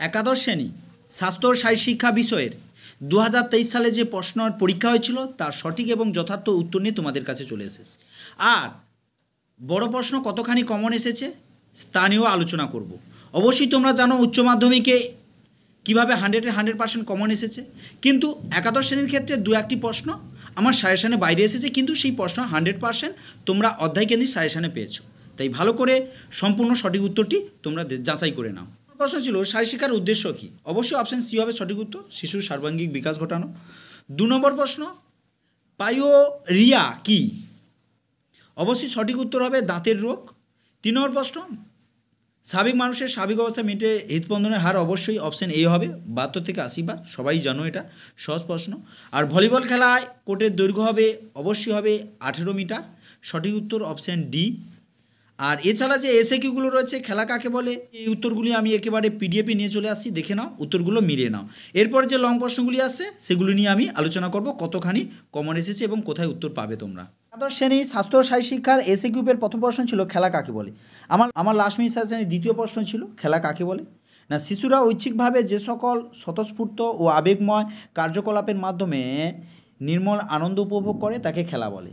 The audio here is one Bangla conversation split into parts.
একাদশ শ্রেণী স্বাস্থ্য ও শারীরশিক্ষা বিষয়ের 2023 সালে যে প্রশ্নের পরীক্ষা হয়েছিল তার সঠিক এবং যথার্থ উত্তর নিয়ে তোমাদের কাছে চলে এসেছে। আর বড় প্রশ্ন কতখানি কমন এসেছে তা নিয়েও আলোচনা করব। অবশ্যই তোমরা জানো উচ্চ মাধ্যমিকে কীভাবে 100% কমন এসেছে, কিন্তু একাদশ শ্রেণীর ক্ষেত্রে দু একটি প্রশ্ন আমার সাজেশানে বাইরে এসেছে, কিন্তু সেই প্রশ্ন 100% তোমরা অধ্যায়কেন্দ্রিক সাজেশানে পেয়েছো। তাই ভালো করে সম্পূর্ণ সঠিক উত্তরটি তোমরা যাচাই করে নাও। প্রশ্ন ছিল শারীরশিক্ষার উদ্দেশ্য কী? অবশ্যই অপশান সি হবে সঠিক উত্তর, শিশুর সর্বাঙ্গীন বিকাশ ঘটানো। 2 নম্বর প্রশ্ন, পাইওরিয়া কী? অবশ্যই সঠিক উত্তর হবে দাঁতের রোগ। 3 নম্বর প্রশ্ন, স্বাভাবিক মানুষের স্বাভাবিক অবস্থা মিটে হৃদস্পন্দনের হার অবশ্যই অপশান এ হবে 72 থেকে 80 বার, সবাই জানো এটা সহজ প্রশ্ন। আর ভলিবল খেলায় কোর্টের দৈর্ঘ্য হবে অবশ্যই হবে 18 মিটার, সঠিক উত্তর অপশান ডি। আর এছাড়া যে এসএকিউগুলো রয়েছে খেলা কাকে বলে, এই উত্তরগুলি আমি একেবারে পিডিএফে নিয়ে চলে আসছি, দেখে নাও, উত্তরগুলো মিলিয়ে নাও। এরপর যে লং প্রশ্নগুলি আসছে সেগুলো নিয়ে আমি আলোচনা করব, কতখানি কমন এসেছে এবং কোথায় উত্তর পাবে তোমরা। একাদশ শ্রেণীর স্বাস্থ্য ও শারীরশিক্ষার এসএকিউর প্রথম প্রশ্ন ছিল খেলা কাকে বলে। আমার লাস্ট মিনিট শ্রেণীর দ্বিতীয় প্রশ্ন ছিল খেলা কাকে বলে না, শিশুরা ঐচ্ছিকভাবে যে সকল স্বতঃস্ফূর্ত ও আবেগময় কার্যকলাপের মাধ্যমে নির্মল আনন্দ উপভোগ করে তাকে খেলা বলে।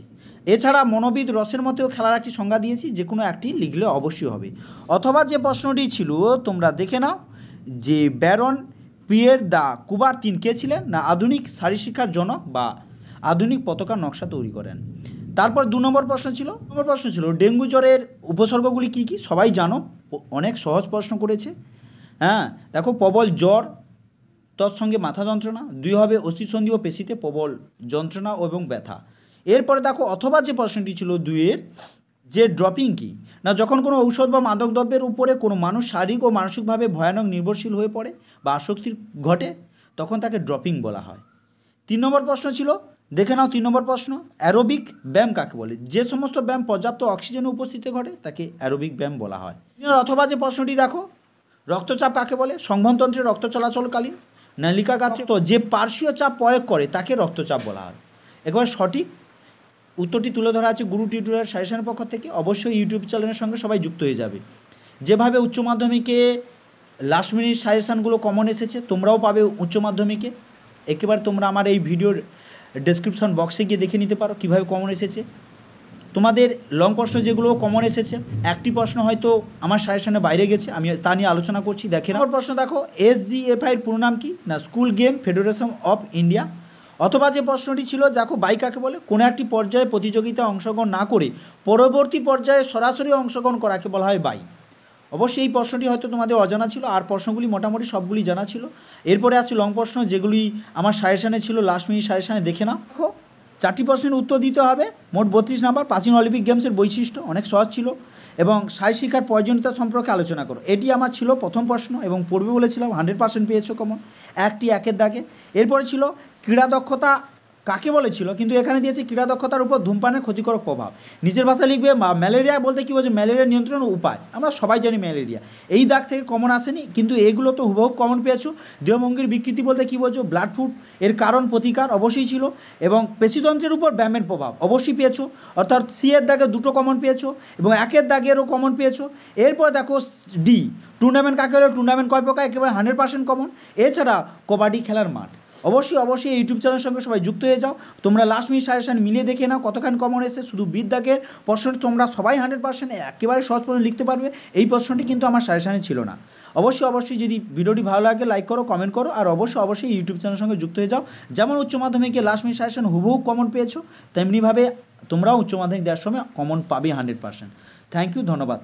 এছাড়া মনোবিদ রসের মতেও খেলার একটি সংজ্ঞা দিয়েছি, যে কোনো একটি লিখলে অবশ্যই হবে। অথবা যে প্রশ্নটি ছিল তোমরা দেখে নাও, যে ব্যারন পিয়ের দ্য কুবারতিন কে ছিলেন না আধুনিক শারীরশিক্ষার জনক বা আধুনিক পতাকার নকশা তৈরি করেন। তারপর 2 নম্বর প্রশ্ন ছিল ডেঙ্গু জ্বরের উপসর্গগুলি কী কী? সবাই জানো, অনেক সহজ প্রশ্ন করেছে। হ্যাঁ দেখো, প্রবল জ্বর, তৎসঙ্গে মাথা যন্ত্রণা, 2 হবে অস্থিসন্ধি ও পেশিতে প্রবল যন্ত্রণা এবং ব্যথা। এরপরে দেখো অথবা যে প্রশ্নটি ছিল 2-এর, যে ড্রপিং কী না, যখন কোনো ঔষধ বা মাদক দ্রব্যের উপরে কোনো মানুষ শারীরিক ও মানসিকভাবে ভয়ানক নির্ভরশীল হয়ে পড়ে বা আসক্তির ঘটে তখন তাকে ড্রপিং বলা হয়। 3 নম্বর প্রশ্ন ছিল, দেখে নাও 3 নম্বর প্রশ্ন, অ্যারোবিক ব্যায়াম কাকে বলে? যে সমস্ত ব্যায়াম পর্যাপ্ত অক্সিজেনের উপস্থিতিতে ঘটে তাকে অ্যারোবিক ব্যায়াম বলা হয়। অথবা যে প্রশ্নটি দেখো, রক্তচাপ কাকে বলে? সংবহনতন্ত্রে রক্ত চলাচলকালীন নালিকাগাত্রে তো যে পার্শ্বীয় চাপ প্রয়োগ করে তাকে রক্তচাপ বলা হয়। একেবারে সঠিক উত্তরটি তুলে ধরা আছে গুরু টিউটোরিয়াল সাজেশনের পক্ষ থেকে। অবশ্যই ইউটিউব চ্যানেলের সঙ্গে সবাই যুক্ত হয়ে যাবে। যেভাবে উচ্চ মাধ্যমিকে লাস্ট মিনিট সাজেশানগুলো কমন এসেছে তোমরাও পাবে উচ্চ মাধ্যমিকে। একেবারে তোমরা আমার এই ভিডিওর ডেসক্রিপশন বক্সে গিয়ে দেখে নিতে পারো কীভাবে কমন এসেছে। তোমাদের লং প্রশ্ন যেগুলো কমন এসেছে, একটি প্রশ্ন হয়তো আমার সাজেশনে বাইরে গেছে, আমি তা নিয়ে আলোচনা করছি। দেখে নাও প্রশ্ন দেখো, SGFIর পুরো নাম কি না school game federation of India. অথবা যে প্রশ্নটি ছিল দেখো, বাই কাকে বলে? কোনো একটি পর্যায়ে প্রতিযোগিতায় অংশগ্রহণ না করে পরবর্তী পর্যায়ে সরাসরি অংশগ্রহণ করাকে বলা হয় বাই। অবশ্যই এই প্রশ্নটি হয়তো তোমাদের অজানা ছিল, আর প্রশ্নগুলি মোটামুটি সবগুলি জানা ছিল। এরপরে আসছে লং প্রশ্ন, যেগুলি আমার সাজেশানে ছিল লাস্ট মিনিট সাজেশানে, দেখে নাও। দেখো 4টি প্রশ্নের উত্তর দিতে হবে, মোট 32 নাম্বার। প্রাচীন অলিম্পিক গেমসের বৈশিষ্ট্য অনেক সহজ ছিল, এবং শারীরশিক্ষার প্রয়োজনীয়তা সম্পর্কে আলোচনা করো। এটি আমার ছিল প্রথম প্রশ্ন, এবং পূর্বে বলেছিলাম 100% পেয়েছো কমন, একটি একের দাগে। এরপরে ছিল ক্রীড়া দক্ষতা কাকে বলেছিল, কিন্তু এখানে দিয়েছে ক্রীড়া দক্ষতার উপর ধূমপানের ক্ষতিকারক প্রভাব। নিজের ভাষায় লিখবে ম্যালেরিয়া বলতে কী বলছে, ম্যালেরিয়া নিয়ন্ত্রণ উপায়। আমরা সবাই জানি ম্যালেরিয়া, এই দাগ থেকে কমন আসেনি, কিন্তু এগুলো তো হুবহু কমন পেয়েছো। দেহভঙ্গির বিকৃতি বলতে কী বলছো, ব্লাড ফুড, এর কারণ প্রতিকার অবশ্যই ছিল, এবং পেশিতন্ত্রের উপর ব্যায়ামের প্রভাব অবশ্যই পেয়েছো। অর্থাৎ সি এর দাগে 2টো কমন পেয়েছো, এবং একের দাগেরও কমন পেয়েছো। এরপর দেখো ডি, টুর্নামেন্ট কাকে বলে, টুর্নামেন্ট কয় প্রকার, একেবারে 100% কমন। এছাড়া কবাডি খেলার মাঠ। অবশ্যই ইউটিউব চ্যানেলের সঙ্গে সবাই যুক্ত হয়ে যাও। তোমরা লাস্ট মিনিট সাজেশন মিলিয়ে দেখে নাও কতখানি কমন এসে। শুধু বিদ্যাকের প্রশ্নটি তোমরা সবাই 100% একেবারে সহজ প্রশ্ন লিখতে পারবে, এই প্রশ্নটি কিন্তু আমার সাজেশনে ছিল না। অবশ্যই যদি ভিডিওটি ভালো লাগে লাইক করো, কমেন্ট করো, আর অবশ্যই ইউটিউব চ্যানেলের সঙ্গে যুক্ত হয়ে যাও। যেমন উচ্চ মাধ্যমিকে লাস্ট মিনিট সাজেশন হুবহু কমন পেয়েছো, তেমনিভাবে তোমরাও উচ্চ মাধ্যমিক দেওয়ার সময় কমন পাবে 100%। থ্যাংক ইউ, ধন্যবাদ।